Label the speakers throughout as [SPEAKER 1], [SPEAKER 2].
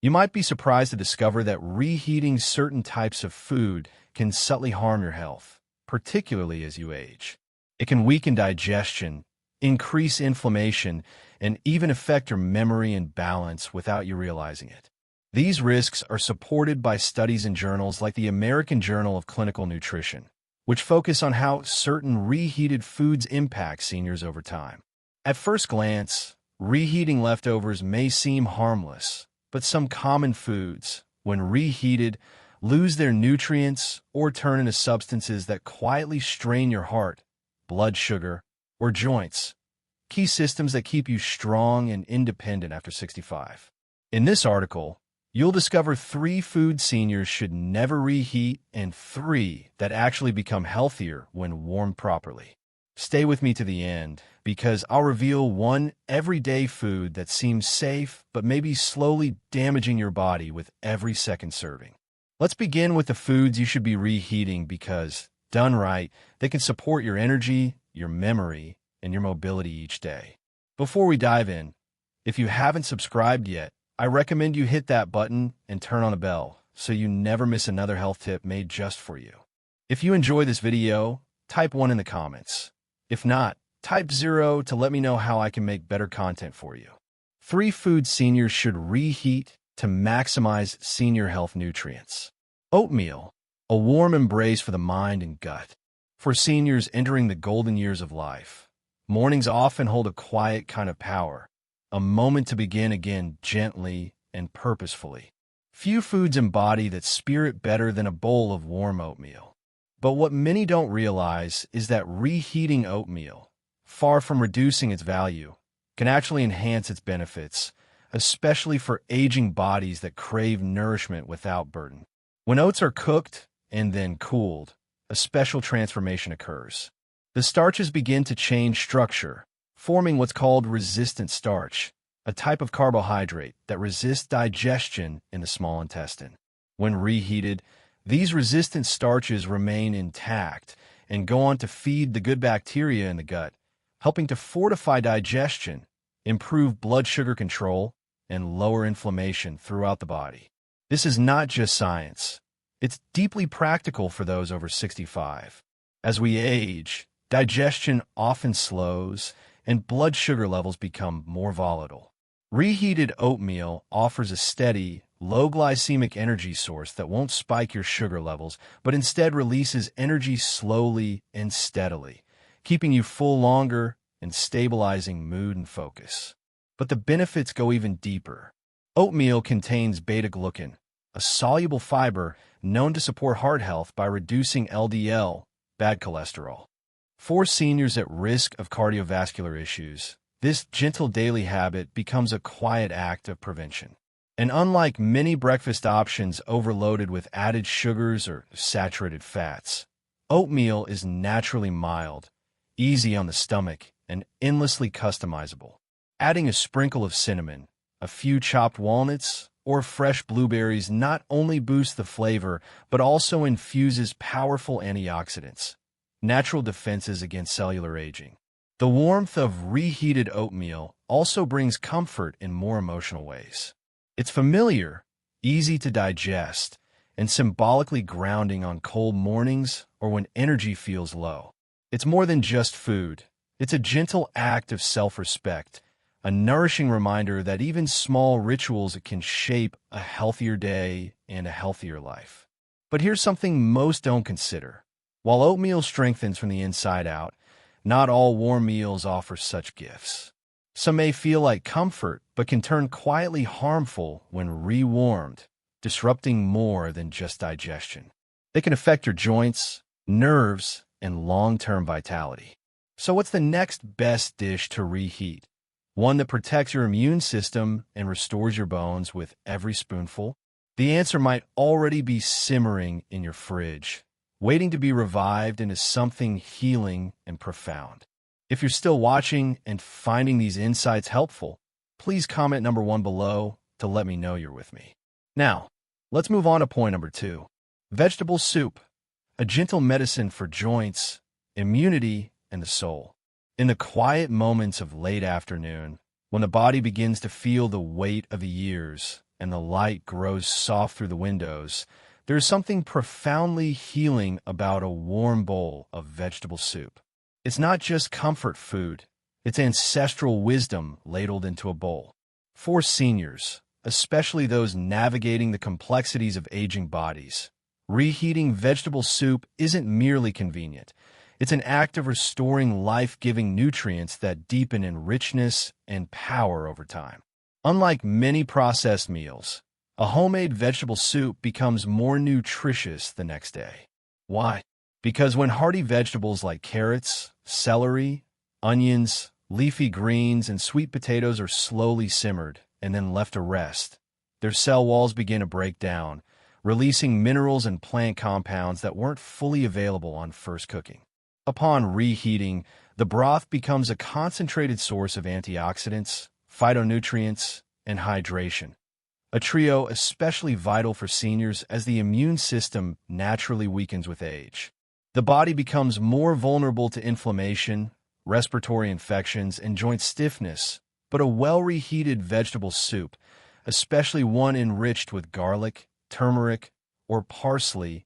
[SPEAKER 1] You might be surprised to discover that reheating certain types of food can subtly harm your health, particularly as you age. It can weaken digestion, increase inflammation, and even affect your memory and balance without you realizing it. These risks are supported by studies in journals like the American Journal of Clinical Nutrition, which focus on how certain reheated foods impact seniors over time. At first glance, reheating leftovers may seem harmless, but some common foods, when reheated, lose their nutrients or turn into substances that quietly strain your heart, blood sugar, or joints, key systems that keep you strong and independent after 65. In this article, you'll discover 3 foods seniors should never reheat and 3 that actually become healthier when warmed properly. Stay with me to the end, because I'll reveal one everyday food that seems safe but may be slowly damaging your body with every second serving. Let's begin with the foods you should be reheating because, done right, they can support your energy, your memory, and your mobility each day. Before we dive in, if you haven't subscribed yet, I recommend you hit that button and turn on the bell so you never miss another health tip made just for you. If you enjoy this video, type 1 in the comments. If not, type 0 to let me know how I can make better content for you. 3 foods seniors should reheat to maximize senior health nutrients. Oatmeal, a warm embrace for the mind and gut. For seniors entering the golden years of life, mornings often hold a quiet kind of power, a moment to begin again gently and purposefully. Few foods embody that spirit better than a bowl of warm oatmeal. But what many don't realize is that reheating oatmeal, far from reducing its value, can actually enhance its benefits, especially for aging bodies that crave nourishment without burden. When oats are cooked and then cooled, a special transformation occurs. The starches begin to change structure, forming what's called resistant starch, a type of carbohydrate that resists digestion in the small intestine. When reheated, these resistant starches remain intact and go on to feed the good bacteria in the gut, helping to fortify digestion, improve blood sugar control, and lower inflammation throughout the body. This is not just science. It's deeply practical for those over 65. As we age, digestion often slows and blood sugar levels become more volatile. Reheated oatmeal offers a steady, low glycemic energy source that won't spike your sugar levels, but instead releases energy slowly and steadily, keeping you full longer and stabilizing mood and focus. But the benefits go even deeper. Oatmeal contains beta-glucan, a soluble fiber known to support heart health by reducing LDL, bad cholesterol. For seniors at risk of cardiovascular issues, this gentle daily habit becomes a quiet act of prevention. And unlike many breakfast options overloaded with added sugars or saturated fats, oatmeal is naturally mild, easy on the stomach, and endlessly customizable. Adding a sprinkle of cinnamon, a few chopped walnuts, or fresh blueberries not only boosts the flavor, but also infuses powerful antioxidants, natural defenses against cellular aging. The warmth of reheated oatmeal also brings comfort in more emotional ways. It's familiar, easy to digest, and symbolically grounding on cold mornings or when energy feels low. It's more than just food. It's a gentle act of self-respect, a nourishing reminder that even small rituals can shape a healthier day and a healthier life. But here's something most don't consider. While oatmeal strengthens from the inside out, not all warm meals offer such gifts. Some may feel like comfort, but can turn quietly harmful when rewarmed, disrupting more than just digestion. They can affect your joints, nerves, and long-term vitality. So what's the next best dish to reheat? One that protects your immune system and restores your bones with every spoonful? The answer might already be simmering in your fridge, waiting to be revived into something healing and profound. If you're still watching and finding these insights helpful, please comment number 1 below to let me know you're with me. Now, let's move on to point number 2. Vegetable soup, a gentle medicine for joints, immunity, and the soul. In the quiet moments of late afternoon, when the body begins to feel the weight of the years, and the light grows soft through the windows, there's something profoundly healing about a warm bowl of vegetable soup. It's not just comfort food, it's ancestral wisdom ladled into a bowl. For seniors, especially those navigating the complexities of aging bodies, reheating vegetable soup isn't merely convenient. It's an act of restoring life-giving nutrients that deepen in richness and power over time. Unlike many processed meals, a homemade vegetable soup becomes more nutritious the next day. Why? Because when hearty vegetables like carrots, celery, onions, leafy greens, and sweet potatoes are slowly simmered and then left to rest, their cell walls begin to break down, releasing minerals and plant compounds that weren't fully available on first cooking. Upon reheating, the broth becomes a concentrated source of antioxidants, phytonutrients, and hydration, a trio especially vital for seniors as the immune system naturally weakens with age. The body becomes more vulnerable to inflammation, respiratory infections, and joint stiffness, but a well-reheated vegetable soup, especially one enriched with garlic, turmeric, or parsley,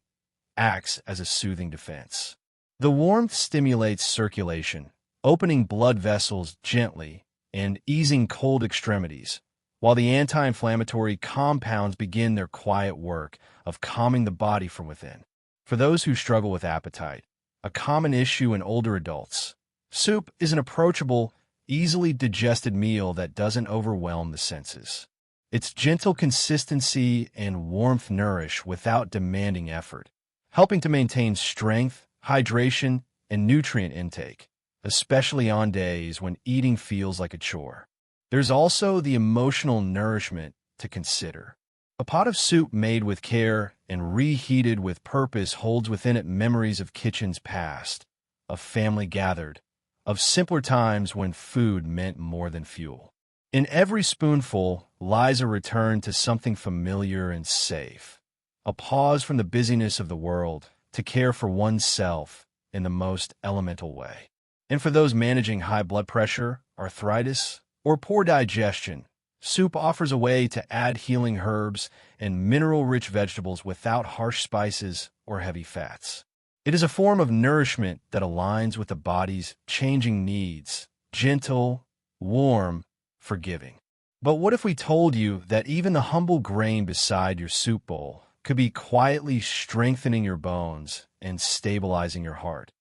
[SPEAKER 1] acts as a soothing defense. The warmth stimulates circulation, opening blood vessels gently and easing cold extremities, while the anti-inflammatory compounds begin their quiet work of calming the body from within. For those who struggle with appetite, a common issue in older adults, soup is an approachable, easily digested meal that doesn't overwhelm the senses. Its gentle consistency and warmth nourish without demanding effort, helping to maintain strength, hydration, and nutrient intake, especially on days when eating feels like a chore. There's also the emotional nourishment to consider. A pot of soup made with care and reheated with purpose holds within it memories of kitchens past, of family gathered, of simpler times when food meant more than fuel. In every spoonful lies a return to something familiar and safe, a pause from the busyness of the world to care for oneself in the most elemental way. And for those managing high blood pressure, arthritis, or poor digestion, soup offers a way to add healing herbs and mineral-rich vegetables without harsh spices or heavy fats. It is a form of nourishment that aligns with the body's changing needs, gentle, warm, forgiving. But what if we told you that even the humble grain beside your soup bowl could be quietly strengthening your bones and stabilizing your heart,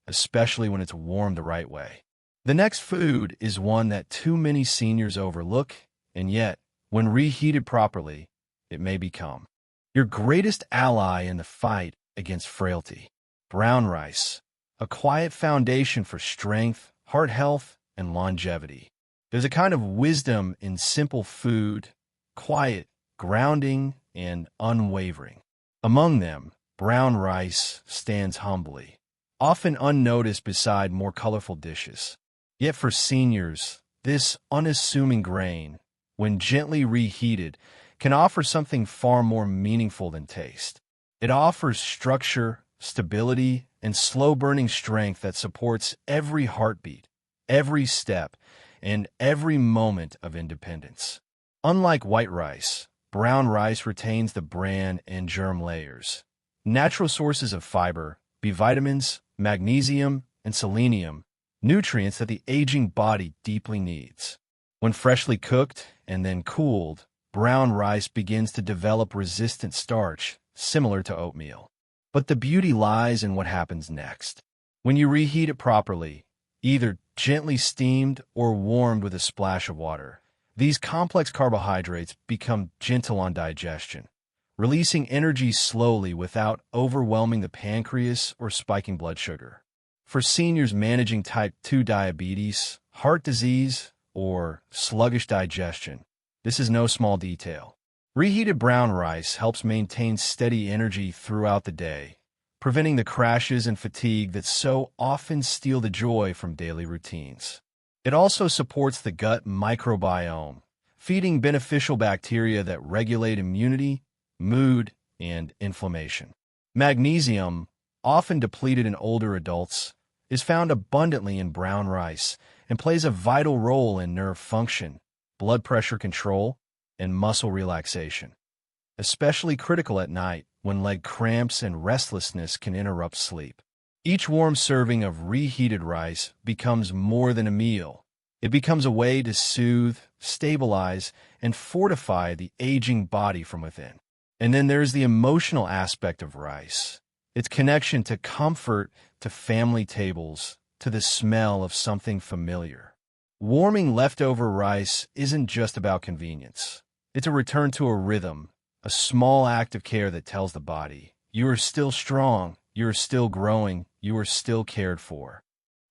[SPEAKER 1] especially when it's warmed the right way? The next food is one that too many seniors overlook, and yet, when reheated properly, it may become your greatest ally in the fight against frailty. Brown rice, a quiet foundation for strength, heart health, and longevity. There's a kind of wisdom in simple food, quiet, grounding, and unwavering. Among them, brown rice stands humbly, often unnoticed beside more colorful dishes. Yet for seniors, this unassuming grain, when gently reheated, can offer something far more meaningful than taste. It offers structure, stability, and slow-burning strength that supports every heartbeat, every step, and every moment of independence. Unlike white rice, brown rice retains the bran and germ layers, natural sources of fiber, B vitamins, magnesium, and selenium, nutrients that the aging body deeply needs. When freshly cooked and then cooled, brown rice begins to develop resistant starch, similar to oatmeal. But the beauty lies in what happens next. When you reheat it properly, either gently steamed or warmed with a splash of water, these complex carbohydrates become gentle on digestion, releasing energy slowly without overwhelming the pancreas or spiking blood sugar. For seniors managing type 2 diabetes, heart disease, or sluggish digestion, this is no small detail. Reheated brown rice helps maintain steady energy throughout the day, preventing the crashes and fatigue that so often steal the joy from daily routines. It also supports the gut microbiome, feeding beneficial bacteria that regulate immunity, mood, and inflammation. Magnesium, often depleted in older adults, is found abundantly in brown rice and plays a vital role in nerve function, blood pressure control, and muscle relaxation. Especially critical at night when leg cramps and restlessness can interrupt sleep. Each warm serving of reheated rice becomes more than a meal. It becomes a way to soothe, stabilize, and fortify the aging body from within. And then there's the emotional aspect of rice. Its connection to comfort, to family tables, to the smell of something familiar. Warming leftover rice isn't just about convenience. It's a return to a rhythm, a small act of care that tells the body, you are still strong, you are still growing, you are still cared for.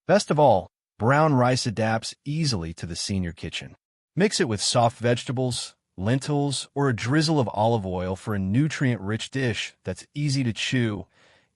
[SPEAKER 1] Best of all, brown rice adapts easily to the senior kitchen. Mix it with soft vegetables, lentils, or a drizzle of olive oil for a nutrient-rich dish that's easy to chew,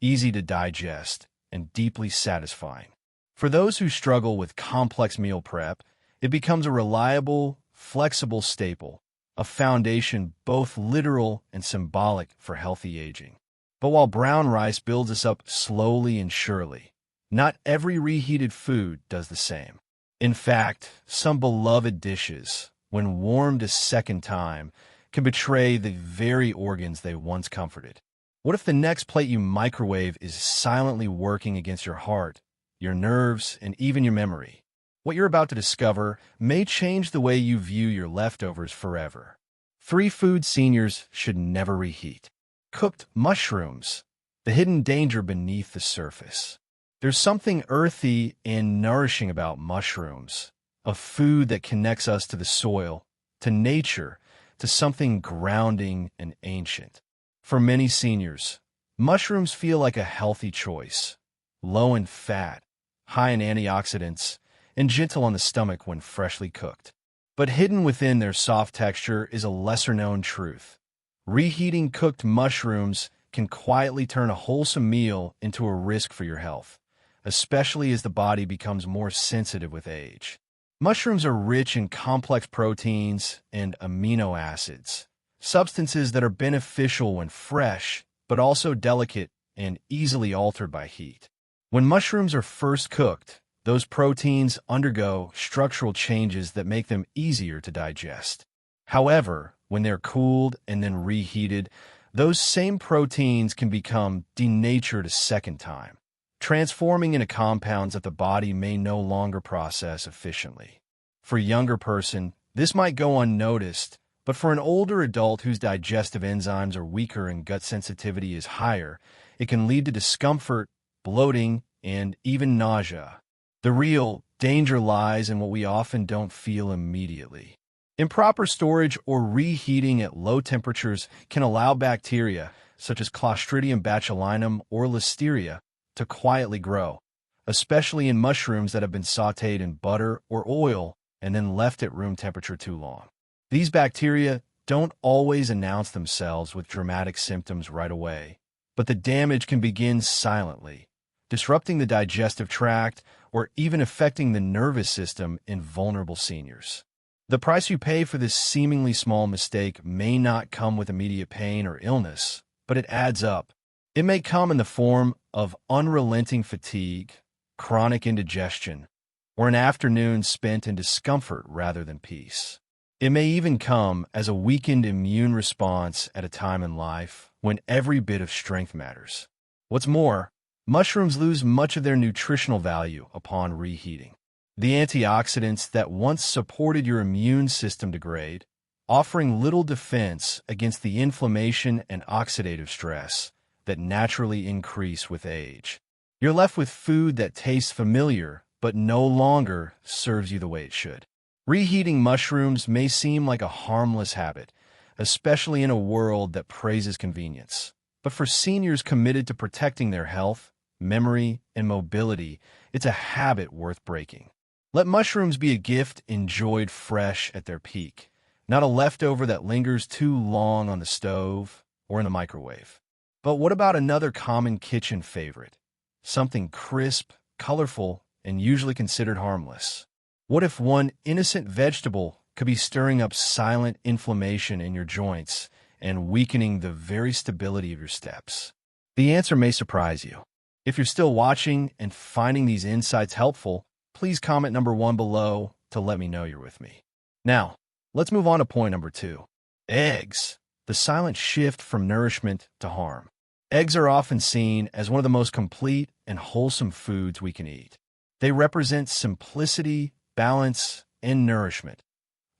[SPEAKER 1] easy to digest, and deeply satisfying. For those who struggle with complex meal prep, it becomes a reliable, flexible staple, a foundation both literal and symbolic for healthy aging. But while brown rice builds us up slowly and surely, not every reheated food does the same. In fact, some beloved dishes, when warmed a second time, can betray the very organs they once comforted. What if the next plate you microwave is silently working against your heart, your nerves, and even your memory? What you're about to discover may change the way you view your leftovers forever. 3 foods seniors should never reheat. Cooked mushrooms, the hidden danger beneath the surface. There's something earthy and nourishing about mushrooms, a food that connects us to the soil, to nature, to something grounding and ancient. For many seniors, mushrooms feel like a healthy choice, low in fat, high in antioxidants, and gentle on the stomach when freshly cooked. But hidden within their soft texture is a lesser-known truth. Reheating cooked mushrooms can quietly turn a wholesome meal into a risk for your health, especially as the body becomes more sensitive with age. Mushrooms are rich in complex proteins and amino acids, substances that are beneficial when fresh, but also delicate and easily altered by heat. When mushrooms are first cooked, those proteins undergo structural changes that make them easier to digest. However, when they're cooled and then reheated, those same proteins can become denatured a second time, transforming into compounds that the body may no longer process efficiently. For a younger person, this might go unnoticed, but for an older adult whose digestive enzymes are weaker and gut sensitivity is higher, it can lead to discomfort, bloating, and even nausea. The real danger lies in what we often don't feel immediately. Improper storage or reheating at low temperatures can allow bacteria, such as Clostridium botulinum or Listeria, to quietly grow, especially in mushrooms that have been sautéed in butter or oil and then left at room temperature too long. These bacteria don't always announce themselves with dramatic symptoms right away, but the damage can begin silently, disrupting the digestive tract or even affecting the nervous system in vulnerable seniors. The price you pay for this seemingly small mistake may not come with immediate pain or illness, but it adds up. It may come in the form of unrelenting fatigue, chronic indigestion, or an afternoon spent in discomfort rather than peace. It may even come as a weakened immune response at a time in life when every bit of strength matters. What's more, mushrooms lose much of their nutritional value upon reheating. The antioxidants that once supported your immune system degrade, offering little defense against the inflammation and oxidative stress that naturally increase with age. You're left with food that tastes familiar but no longer serves you the way it should. Reheating mushrooms may seem like a harmless habit, especially in a world that praises convenience. But for seniors committed to protecting their health, memory, and mobility, it's a habit worth breaking. Let mushrooms be a gift enjoyed fresh at their peak, not a leftover that lingers too long on the stove or in the microwave. But what about another common kitchen favorite? Something crisp, colorful, and usually considered harmless. What if one innocent vegetable could be stirring up silent inflammation in your joints and weakening the very stability of your steps? The answer may surprise you. If you're still watching and finding these insights helpful, please comment number 1 below to let me know you're with me. Now, let's move on to point number 2. Eggs, the silent shift from nourishment to harm. Eggs are often seen as one of the most complete and wholesome foods we can eat. They represent simplicity, balance, and nourishment,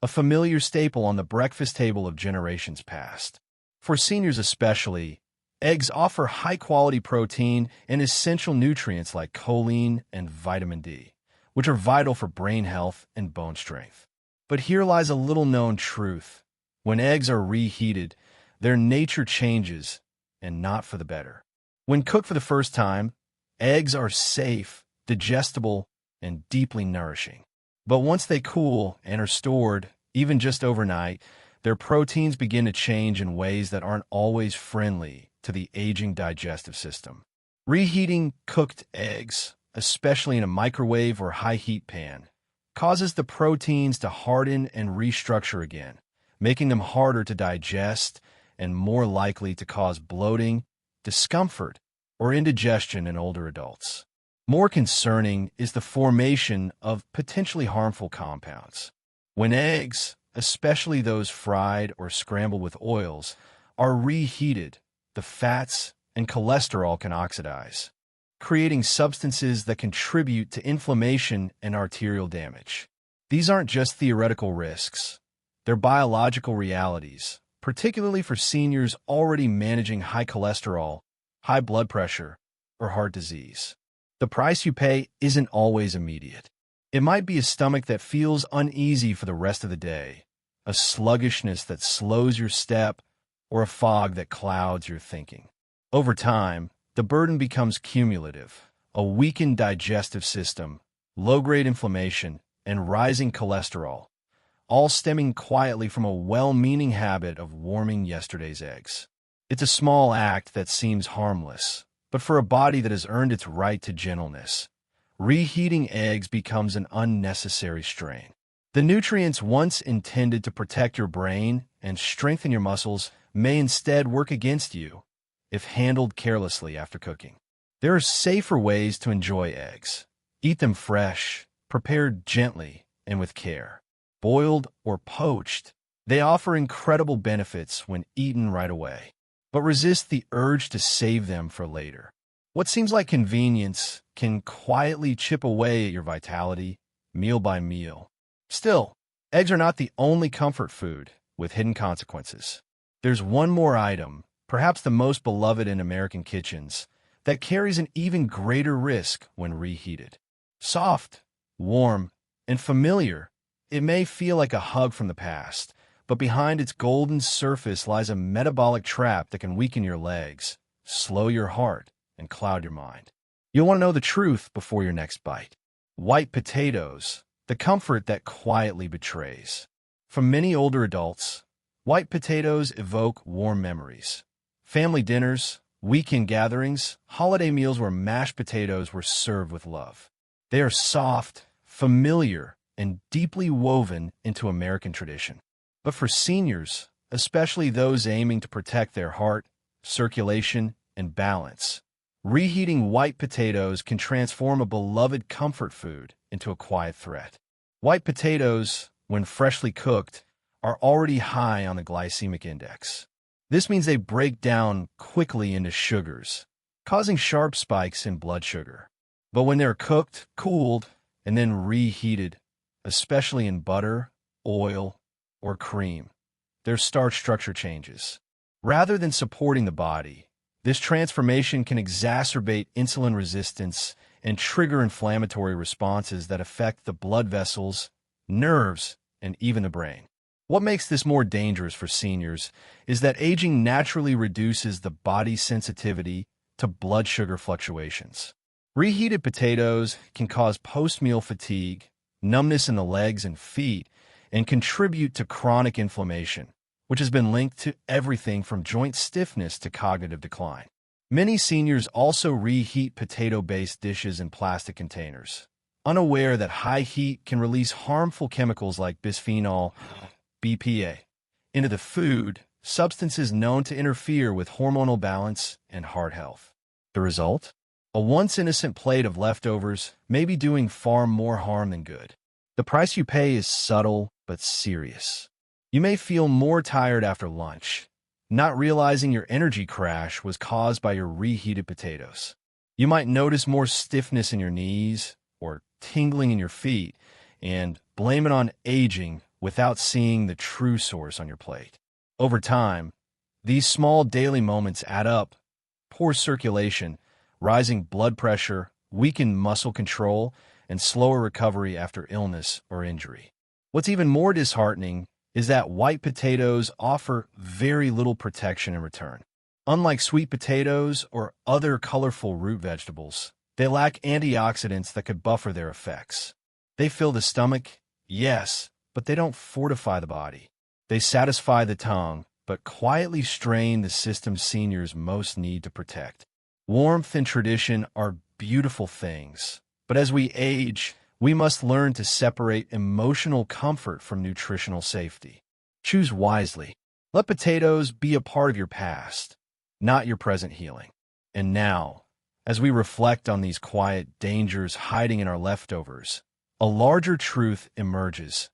[SPEAKER 1] a familiar staple on the breakfast table of generations past. For seniors especially, eggs offer high-quality protein and essential nutrients like choline and vitamin D, which are vital for brain health and bone strength. But here lies a little-known truth. When eggs are reheated, their nature changes, and not for the better. When cooked for the first time, eggs are safe, digestible, and deeply nourishing. But once they cool and are stored, even just overnight, their proteins begin to change in ways that aren't always friendly to the aging digestive system. Reheating cooked eggs, especially in a microwave or high-heat pan, causes the proteins to harden and restructure again, making them harder to digest and more likely to cause bloating, discomfort, or indigestion in older adults. More concerning is the formation of potentially harmful compounds. When eggs, especially those fried or scrambled with oils, are reheated, the fats and cholesterol can oxidize, creating substances that contribute to inflammation and arterial damage. These aren't just theoretical risks. They're biological realities, particularly for seniors already managing high cholesterol, high blood pressure, or heart disease. The price you pay isn't always immediate. It might be a stomach that feels uneasy for the rest of the day, a sluggishness that slows your step, or a fog that clouds your thinking. Over time, the burden becomes cumulative: a weakened digestive system, low-grade inflammation, and rising cholesterol, all stemming quietly from a well-meaning habit of warming yesterday's eggs. It's a small act that seems harmless, but for a body that has earned its right to gentleness, reheating eggs becomes an unnecessary strain. The nutrients once intended to protect your brain and strengthen your muscles may instead work against you if handled carelessly after cooking. There are safer ways to enjoy eggs. Eat them fresh, prepared gently and with care. Boiled or poached, they offer incredible benefits when eaten right away. But resist the urge to save them for later. What seems like convenience can quietly chip away at your vitality, meal by meal. Still, eggs are not the only comfort food with hidden consequences. There's one more item, perhaps the most beloved in American kitchens, that carries an even greater risk when reheated. Soft, warm, and familiar, it may feel like a hug from the past, but behind its golden surface lies a metabolic trap that can weaken your legs, slow your heart, and cloud your mind. You'll want to know the truth before your next bite. White potatoes, the comfort that quietly betrays. For many older adults, white potatoes evoke warm memories. Family dinners, weekend gatherings, holiday meals where mashed potatoes were served with love. They are soft, familiar, and deeply woven into American tradition. But for seniors, especially those aiming to protect their heart, circulation, and balance, reheating white potatoes can transform a beloved comfort food into a quiet threat. White potatoes, when freshly cooked, are already high on the glycemic index. This means they break down quickly into sugars, causing sharp spikes in blood sugar. But when they're cooked, cooled, and then reheated, especially in butter, oil, or cream, their starch structure changes. Rather than supporting the body, this transformation can exacerbate insulin resistance and trigger inflammatory responses that affect the blood vessels, nerves, and even the brain. What makes this more dangerous for seniors is that aging naturally reduces the body's sensitivity to blood sugar fluctuations. Reheated potatoes can cause post-meal fatigue, numbness in the legs and feet, and contribute to chronic inflammation, which has been linked to everything from joint stiffness to cognitive decline. Many seniors also reheat potato-based dishes in plastic containers, unaware that high heat can release harmful chemicals like bisphenol BPA into the food, substances known to interfere with hormonal balance and heart health. The result? A once innocent plate of leftovers may be doing far more harm than good. The price you pay is subtle but serious. You may feel more tired after lunch, not realizing your energy crash was caused by your reheated potatoes. You might notice more stiffness in your knees or tingling in your feet and blame it on aging without seeing the true source on your plate. Over time, these small daily moments add up: poor circulation, rising blood pressure, weakened muscle control, and slower recovery after illness or injury. What's even more disheartening is that white potatoes offer very little protection in return. Unlike sweet potatoes or other colorful root vegetables, they lack antioxidants that could buffer their effects. They fill the stomach, yes, but they don't fortify the body. They satisfy the tongue, but quietly strain the system seniors most need to protect. Warmth and tradition are beautiful things, but as we age, we must learn to separate emotional comfort from nutritional safety. Choose wisely. Let potatoes be a part of your past, not your present healing. And now, as we reflect on these quiet dangers hiding in our leftovers, a larger truth emerges.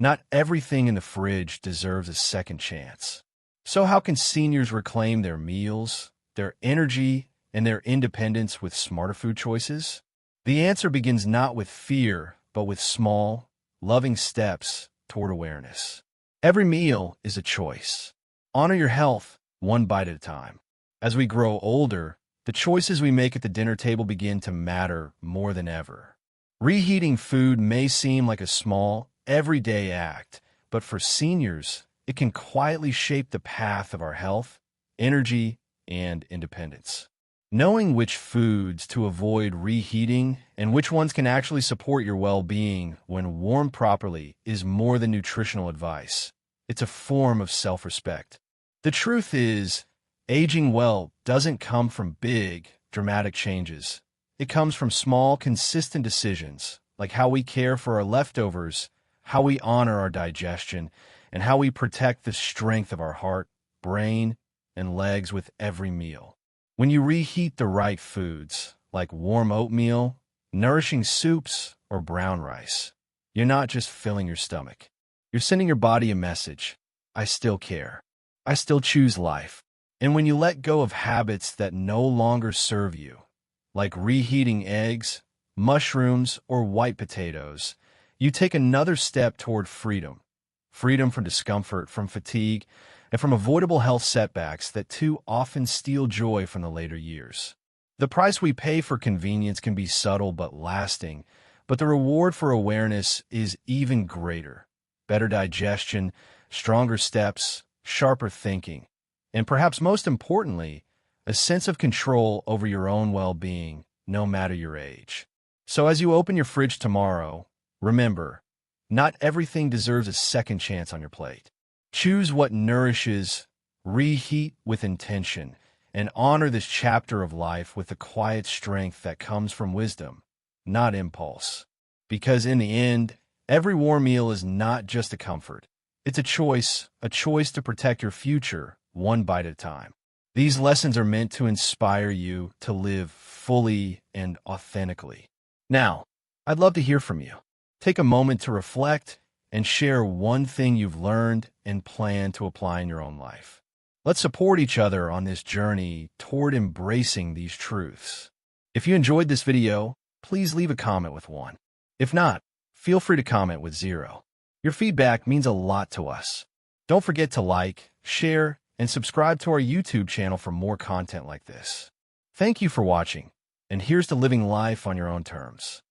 [SPEAKER 1] Not everything in the fridge deserves a second chance. So how can seniors reclaim their meals, their energy, and their independence with smarter food choices? The answer begins not with fear, but with small, loving steps toward awareness. Every meal is a choice. Honor your health one bite at a time. As we grow older, the choices we make at the dinner table begin to matter more than ever. Reheating food may seem like a small, everyday act, but for seniors, it can quietly shape the path of our health, energy, and independence. Knowing which foods to avoid reheating and which ones can actually support your well-being when warmed properly is more than nutritional advice. It's a form of self-respect. The truth is, aging well doesn't come from big, dramatic changes. It comes from small, consistent decisions, like how we care for our leftovers, how we honor our digestion, and how we protect the strength of our heart, brain, and legs with every meal. When you reheat the right foods, like warm oatmeal, nourishing soups, or brown rice, you're not just filling your stomach. You're sending your body a message: I still care. I still choose life. And when you let go of habits that no longer serve you, like reheating eggs, mushrooms, or white potatoes, you take another step toward freedom. Freedom from discomfort, from fatigue, and from avoidable health setbacks that too often steal joy from the later years. The price we pay for convenience can be subtle but lasting, but the reward for awareness is even greater. Better digestion, stronger steps, sharper thinking, and perhaps most importantly, a sense of control over your own well-being, no matter your age. So as you open your fridge tomorrow, remember, not everything deserves a second chance on your plate. Choose what nourishes, reheat with intention, and honor this chapter of life with the quiet strength that comes from wisdom, not impulse. Because in the end, every warm meal is not just a comfort. It's a choice to protect your future, one bite at a time. These lessons are meant to inspire you to live fully and authentically. Now, I'd love to hear from you. Take a moment to reflect and share one thing you've learned and plan to apply in your own life. Let's support each other on this journey toward embracing these truths. If you enjoyed this video, please leave a comment with 1. If not, feel free to comment with 0. Your feedback means a lot to us. Don't forget to like, share, and subscribe to our YouTube channel for more content like this. Thank you for watching, and here's to living life on your own terms.